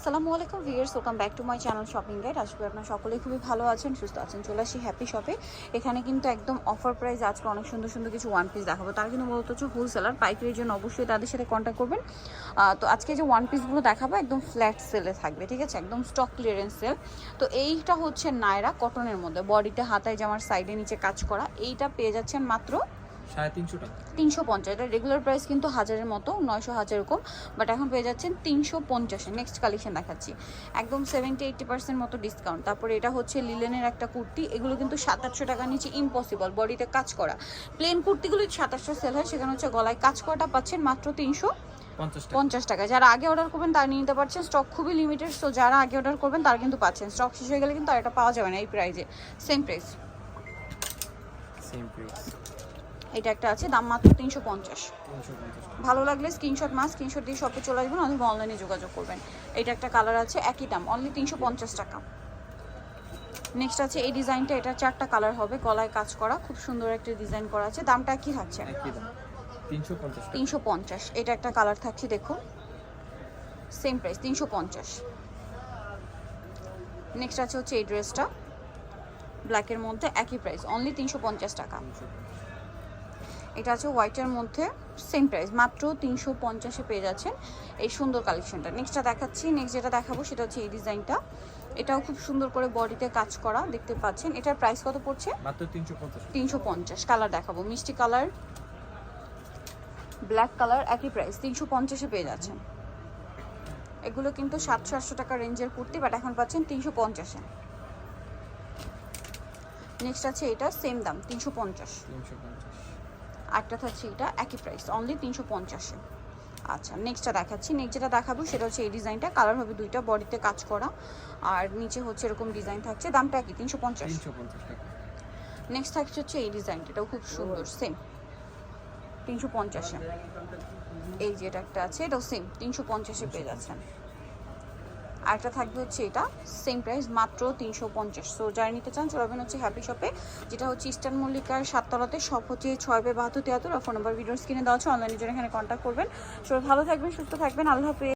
আসসালামু আলাইকুম viewers, welcome back to my channel shopping guide. আশা করি আপনারা সকলেই খুবই ভালো আছেন, সুস্থ আছেন। চলে আসি হ্যাপি শপে। এখানে কিন্তু একদম অফার প্রাইস আজকে অনেক সুন্দর সুন্দর কিছু ওয়ান পিস দেখাবো। তারা কিন্তু মূলত হচ্ছে হোলসেলার, পাইকারির জন্য অবশ্যই তাদের সাথে কন্ট্যাক্ট করবেন। তো আজকে যে ওয়ান পিসগুলো দেখাবো একদম ফ্ল্যাট সেলে থাকবে, ঠিক আছে, একদম স্টক ক্লিয়ারেন্স সেল। তো এইটা হচ্ছে নায়রা কটনের মধ্যে, বডিতে হাতায় জামার সাইডে নিচে কাজ করা। এইটা পেয়ে যাচ্ছেন মাত্র 350 টাকা, 350। এটা রেগুলার প্রাইস কিন্তু 1000-এর মতো, 900 1000 এরকম, বাট এখন পেয়ে যাচ্ছেন 350-এ। নেক্সট কালেকশন দেখাচ্ছি, একদম 70-80% মতো ডিসকাউন্ট। তারপরে এটা হচ্ছে লিলেনের একটা কুর্তি, এগুলো কিন্তু 700-800 টাকার নিচে ইম্পসিবল। বডিতে কাজ করা প্লেন কুর্তিগুলো 700 সেল হয়, সেখানে হচ্ছে গলায় কাজ করাটা পাচ্ছেন মাত্র 350 টাকা। যারা আগে অর্ডার করবেন তারা নিয়ে নিতে পারছেন, স্টক খুবই লিমিটেড। সো যারা আগে অর্ডার করবেন তারা কিন্তু পাচ্ছেন, স্টক শেষ হয়ে গেলে কিন্তু আর এটা পাওয়া যাবে না এই প্রাইসে। Same price. এটা একটা আছে, দাম মাত্র 350। ভালো লাগলে স্ক্রিনশট দিয়ে শপে চলে আসবেন অথবা অনলাইনে যোগাযোগ করবেন। এটা একটা কালার আছে, একই দাম, অনলি 350 টাকা। নেক্সট আছে এই ডিজাইনটা, এটা 4টা কালার হবে, গলায় কাজ করা, খুব সুন্দর একটা ডিজাইন করা আছে। দামটা কি থাকছে? 350। এটা একটা কালার থাকছে, দেখুন, সেম প্রাইস 350। নেক্সট আছে হচ্ছে এই ড্রেসটা ব্ল্যাকের মধ্যে, একই প্রাইস, অনলি 350 টাকা। এটা আছে হোয়াইটের মধ্যে, সেম প্রাইস, মাত্র 350-এ পেয়ে যাচ্ছেন এই সুন্দর কালেকশনটা। নেক্সটটা দেখাচ্ছি, নেক্সট যেটা দেখাবো সেটা হচ্ছে এই ডিজাইনটা। এটাও খুব সুন্দর করে বডিতে কাজ করা, দেখতে পাচ্ছেন। এটার প্রাইস কত পড়ছে? মাত্র 350। 350। কালার দেখাবো, মিষ্টি কালার, ব্ল্যাক কালার, একই প্রাইস 350-এ পেয়ে যাচ্ছেন। এগুলো কিন্তু 700-800 টাকা রেঞ্জের কুর্তি, বাট এখন পাচ্ছেন 350-এ। নেক্সট আছে এটা, সেম দাম 350। একটা থাকছে এটা, একই প্রাইস, অনলি 350-এ। আচ্ছা, নেক্সটটা দেখাচ্ছি। নেক্সট যেটা দেখাবো সেটা হচ্ছে এই ডিজাইনটা, কালার হবে দুইটা, বডিতে কাজ করা আর নিচে হচ্ছে এরকম ডিজাইন থাকছে, দামটা কি? 350 টাকা। নেক্সট থাকছে হচ্ছে এই ডিজাইনটা, এটাও খুব সুন্দর, সেম 350-এ। এই যে এটা একটা আছে, এটাও সেম 350-এ পেয়ে যাচ্ছেন। আরেকটা থাকবে হচ্ছে এটা, সেম প্রাইস, মাত্র 350। সো যারা নিতে চান চলবেন হচ্ছে হ্যাপি শপে, যেটা হচ্ছে ইস্টার্ন মল্লিকার 7তলাতে। সব হচ্ছে 6/72-73। ফোন নাম্বার ভিডিওস কিনে দেওয়া আছে, অনলাইনে জন্য এখানে কন্ট্যাক্ট করবেন। সবাই ভালো থাকবেন, সুস্থ থাকবেন, আল্লাহ হাফেজ।